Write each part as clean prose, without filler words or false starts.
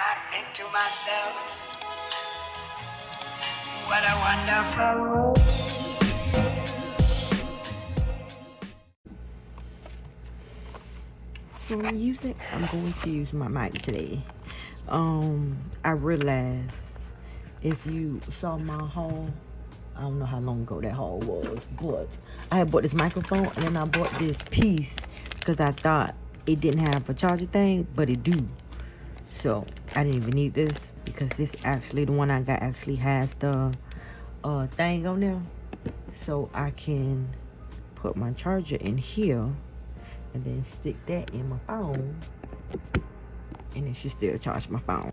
I think to myself, what a wonderful world. So when I'm going to use my mic today. I realized if you saw my haul, I don't know how long ago that haul was, but I had bought this microphone and then I bought this piece because I thought it didn't have a charger thing, but it do. So I didn't even need this because this actually, the one I got actually has the thing on there. So I can put my charger in here and then stick that in my phone and it should still charge my phone.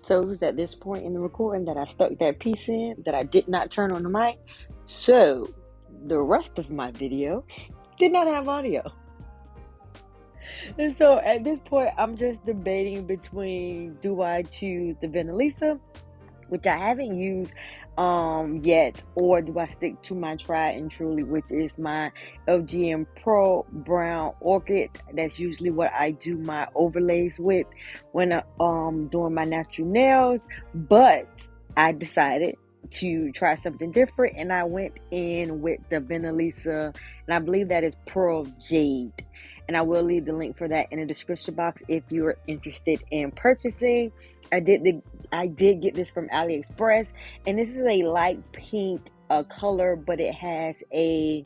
So it was at this point in the recording that I stuck that piece in that I did not turn on the mic. So the rest of my video did not have audio. And so at this point, I'm just debating between, do I choose the Venalisa, which I haven't used yet, or do I stick to my tried and truly, which is my 𝐁𝐿𝐺𝐬 Pro Brown Orchid. That's usually what I do my overlays with when doing my natural nails. But I decided to try something different, and I went in with the Venalisa, and I believe that is Pearl Jade. And I will leave the link for that in the description box if you're interested in purchasing. I did get this from AliExpress, and this is a light pink color, but it has a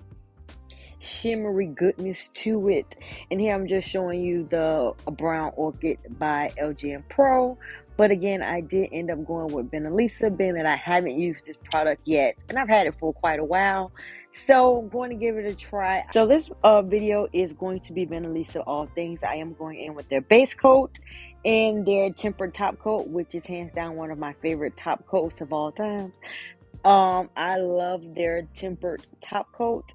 shimmery goodness to it. And here I'm just showing you the Brown Orchid by 𝐁𝐿𝐺𝐬 Pro. But again, I did end up going with Venalisa, being that I haven't used this product yet, and I've had it for quite a while. So I'm going to give it a try. So this video is going to be Venalisa all things. I am going in with their base coat and their tempered top coat, which is hands down one of my favorite top coats of all time. I love their tempered top coat.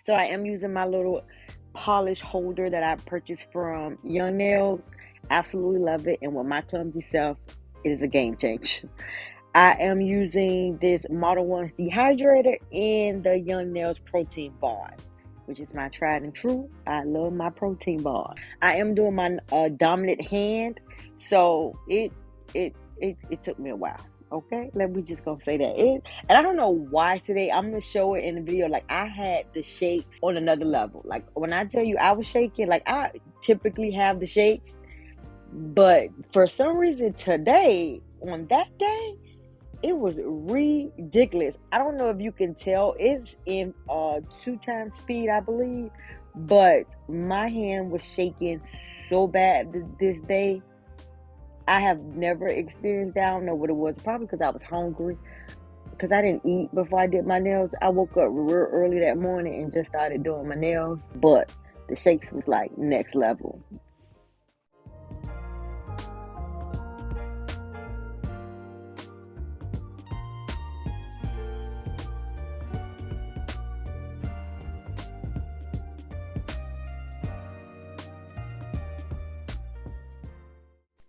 So I am using my little polish holder that I purchased from Young Nails. Absolutely love it. And with my clumsy self, it is a game changer. I am using this Model 1 dehydrator in the Young Nails protein bar, which is my tried and true. I love my protein bar. I am doing my dominant hand, so it took me a while. Okay, let me just go say that. And I don't know why today, I'm gonna show it in the video. Like, I had the shakes on another level. Like, when I tell you I was shaking, like, I typically have the shakes, but for some reason today, on that day, it was ridiculous. I don't know if you can tell. It's in 2x speed, I believe, but my hand was shaking so bad this day. I have never experienced that. I don't know what it was. Probably because I was hungry, because I didn't eat before I did my nails. I woke up real early that morning and just started doing my nails, but the shakes was like next level.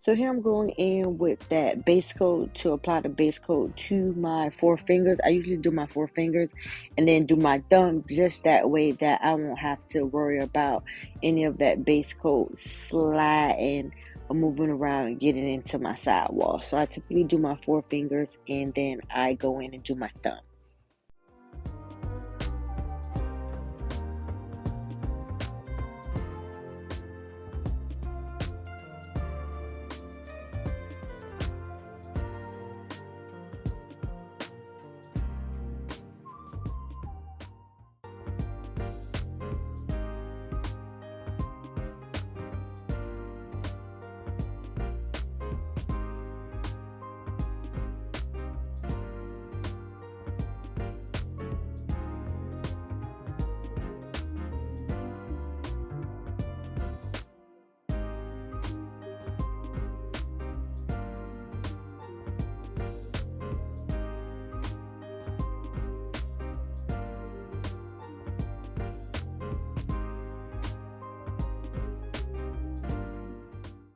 So here I'm going in with that base coat to apply the base coat to my 4 fingers. I usually do my 4 fingers and then do my thumb, just that way that I won't have to worry about any of that base coat sliding or moving around and getting into my sidewall. So I typically do my 4 fingers and then I go in and do my thumb.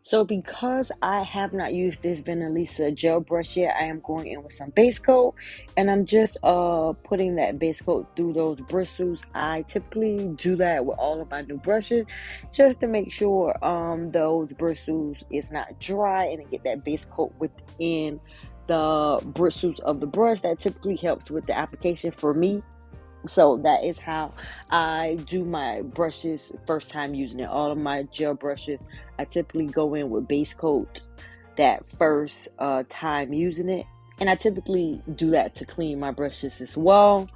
So because I have not used this Venalisa gel brush yet, I am going in with some base coat, and I'm just putting that base coat through those bristles. I typically do that with all of my new brushes just to make sure those bristles is not dry and I get that base coat within the bristles of the brush. That typically helps with the application for me. So that is how I do my brushes first time using it. All of my gel brushes, I typically go in with base coat that first time using it. And I typically do that to clean my brushes as well.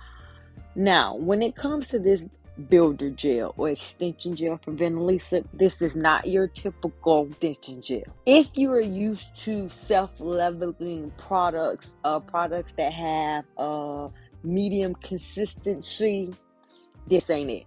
Now, when it comes to this builder gel or extension gel from Venalisa, this is not your typical extension gel. If you are used to self-leveling products, products that have medium consistency, this ain't it.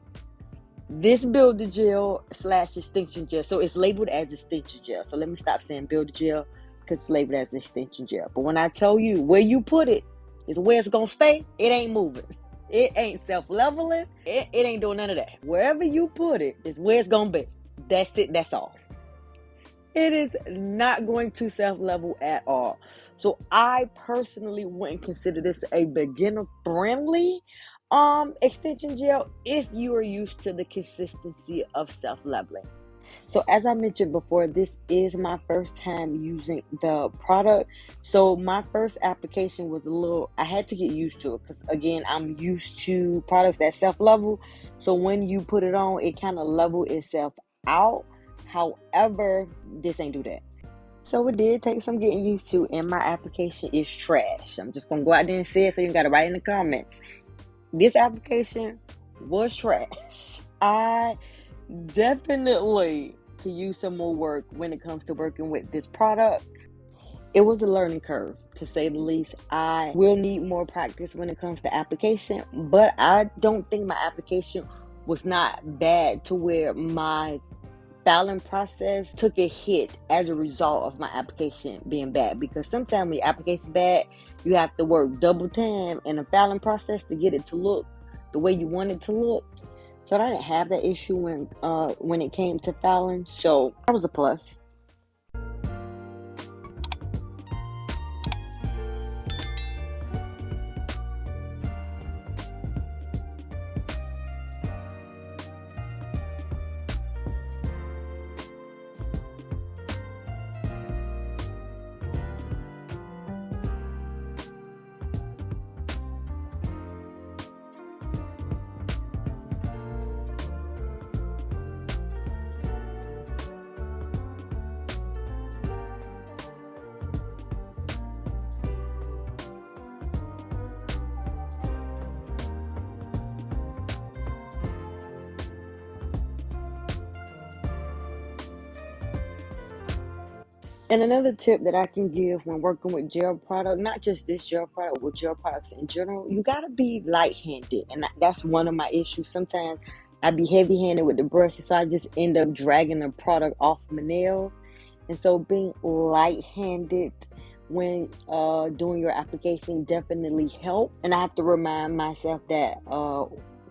This builder gel slash extension gel, so it's labeled as extension gel. So let me stop saying builder gel because it's labeled as extension gel. But when I tell you where you put it is where it's gonna stay, it ain't moving. It ain't self-leveling. It ain't doing none of that. Wherever you put it is where it's gonna be. That's it. That's all. It is not going to self-level at all. So I personally wouldn't consider this a beginner-friendly extension gel if you are used to the consistency of self-leveling. So as I mentioned before, this is my first time using the product. So my first application was I had to get used to it because again, I'm used to products that self-level. So when you put it on, it kind of level itself out. However, this ain't do that. So it did take some getting used to, and my application is trash. I'm just gonna go out there and say it, so you gotta write in the comments. This application was trash. I definitely could use some more work when it comes to working with this product. It was a learning curve, to say the least. I will need more practice when it comes to application, but I don't think my application was not bad to where my filing process took a hit as a result of my application being bad, because sometimes when your application bad, you have to work double time in the filing process to get it to look the way you want it to look. So I didn't have that issue when it came to filing, so that was a plus. And another tip that I can give when working with gel product, not just this gel product, with gel products in general, you gotta be light-handed, and that's one of my issues. Sometimes I be heavy-handed with the brush, so I just end up dragging the product off my nails. And so being light-handed when doing your application definitely help. And I have to remind myself that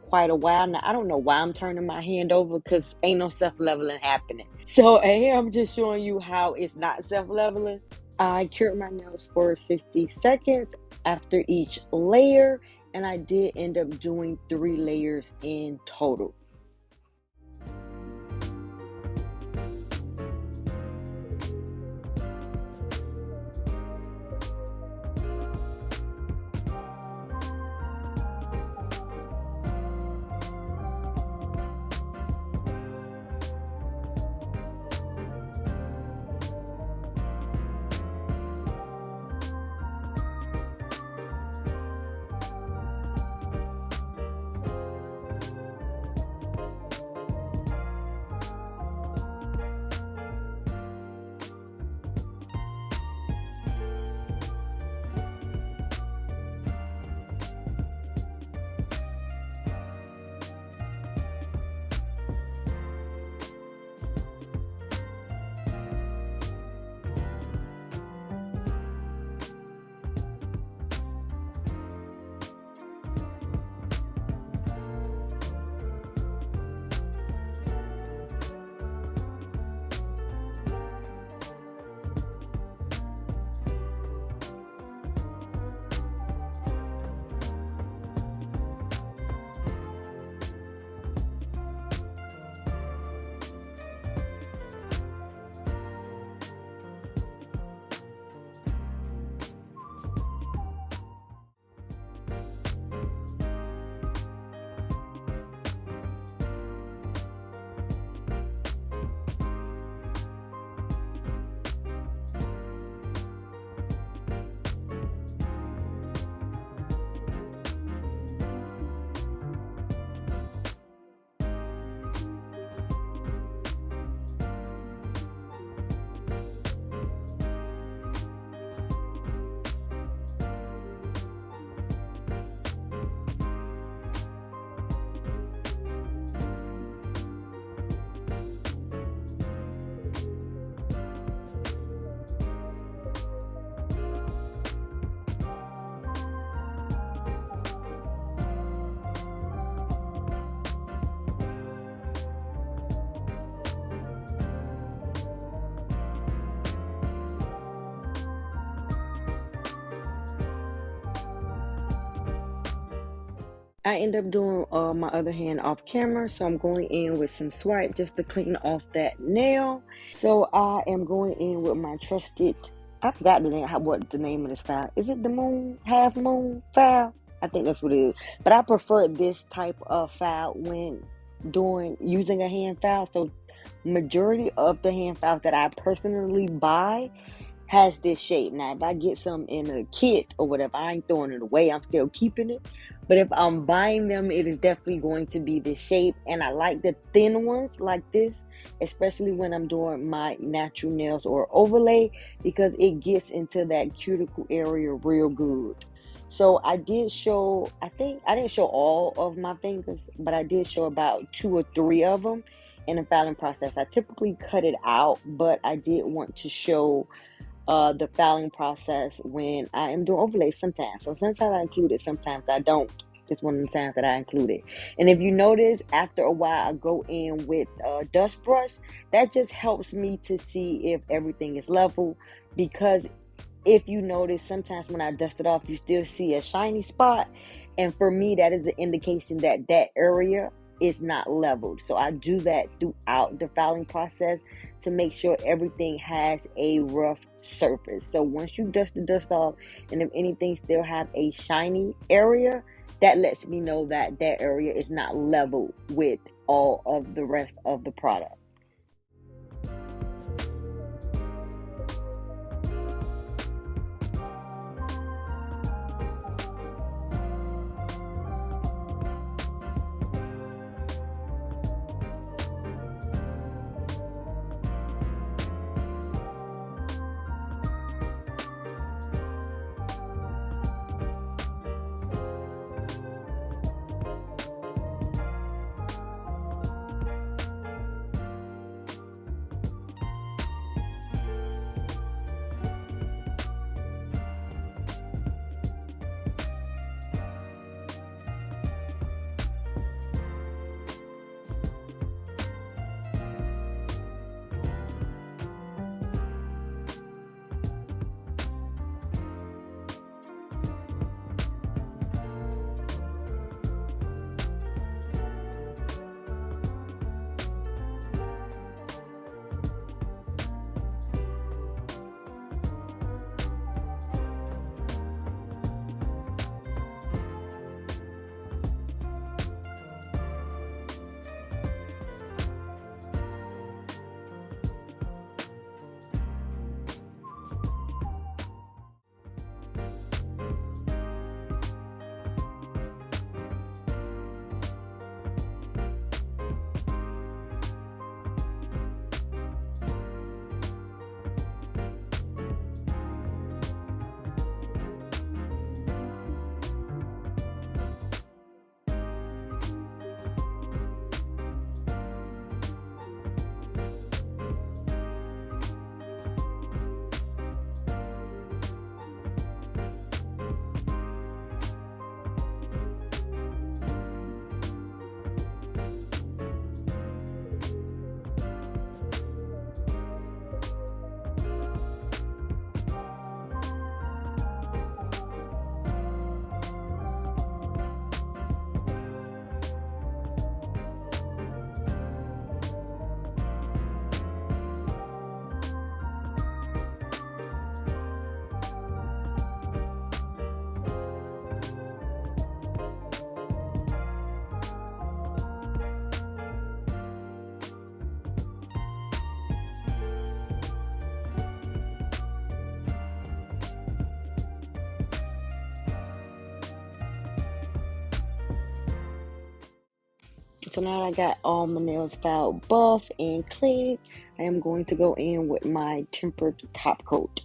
quite a while now. I don't know why I'm turning my hand over, because ain't no self-leveling happening. So and here I'm just showing you how it's not self-leveling. I cured my nails for 60 seconds after each layer, and I did end up doing 3 layers in total. I end up doing my other hand off camera, so I'm going in with some swipe just to clean off that nail. So I am going in with my trusted, I forgot the name, what the name of this file. Is it the moon, half moon file? I think that's what it is. But I prefer this type of file when using a hand file. So majority of the hand files that I personally buy has this shape. Now, if I get some in a kit or whatever, I ain't throwing it away. I'm still keeping it. But if I'm buying them, it is definitely going to be this shape. And I like the thin ones like this, especially when I'm doing my natural nails or overlay, because it gets into that cuticle area real good. So I did show, I think I didn't show all of my fingers, but I did show about 2 or 3 of them in the filing process. I typically cut it out, but I did want to show the filing process when I am doing overlays sometimes. So sometimes I include it, sometimes I don't. It's one of the times that I include it. And if you notice, after a while, I go in with a dust brush. That just helps me to see if everything is level, because if you notice, sometimes when I dust it off, you still see a shiny spot. And for me, that is an indication that that area is not leveled. So I do that throughout the filing process to make sure everything has a rough surface. So once you dust the dust off, and if anything still have a shiny area, that lets me know that that area is not leveled with all of the rest of the product. So now I got all my nails filed buff and clean. I am going to go in with my tempered top coat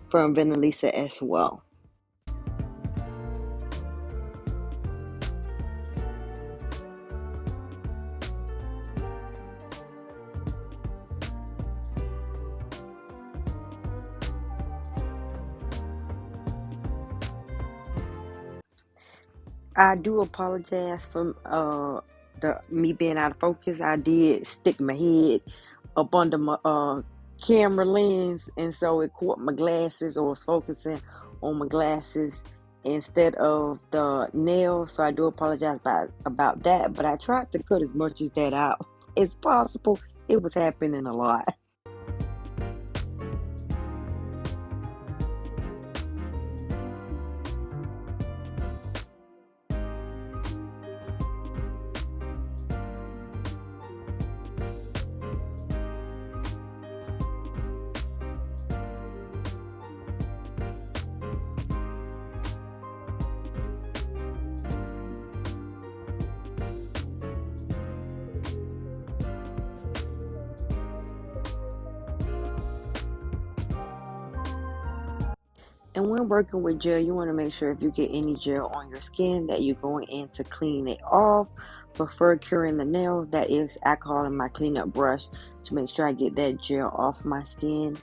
from Venalisa as well. I do apologize for the me being out of focus. I did stick my head up under my camera lens, and so it caught my glasses, or was focusing on my glasses, instead of the nail. So I do apologize about that, but I tried to cut as much as that out as possible. It was happening a lot. And when working with gel, you want to make sure if you get any gel on your skin that you're going in to clean it off. Before curing the nails, that is alcohol in my cleanup brush to make sure I get that gel off my skin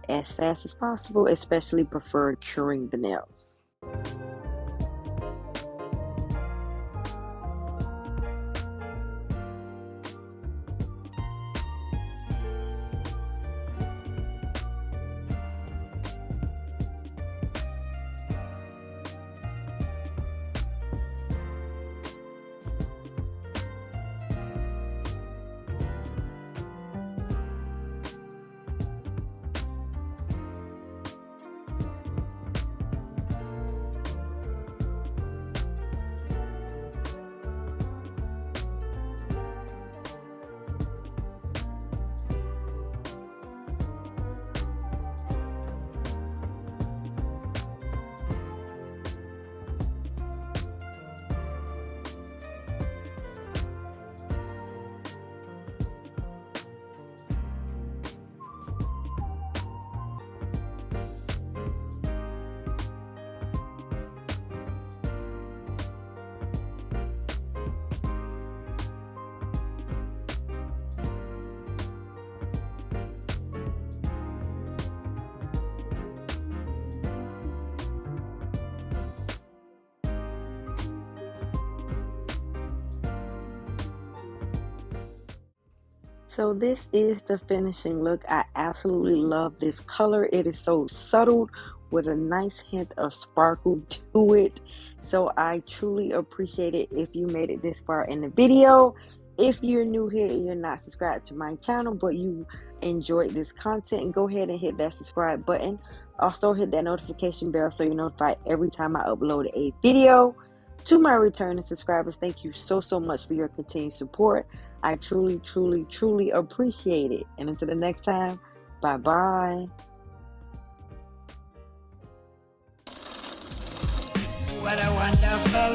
as fast as possible, especially prefer curing the nails. So this is the finishing look. I absolutely love this color. It is so subtle with a nice hint of sparkle to it. So I truly appreciate it if you made it this far in the video. If you're new here and you're not subscribed to my channel, but you enjoyed this content, go ahead and hit that subscribe button. Also hit that notification bell so you're notified every time I upload a video. To my returning subscribers, thank you so much for your continued support. I truly appreciate it. And until the next time, bye-bye. What a wonderful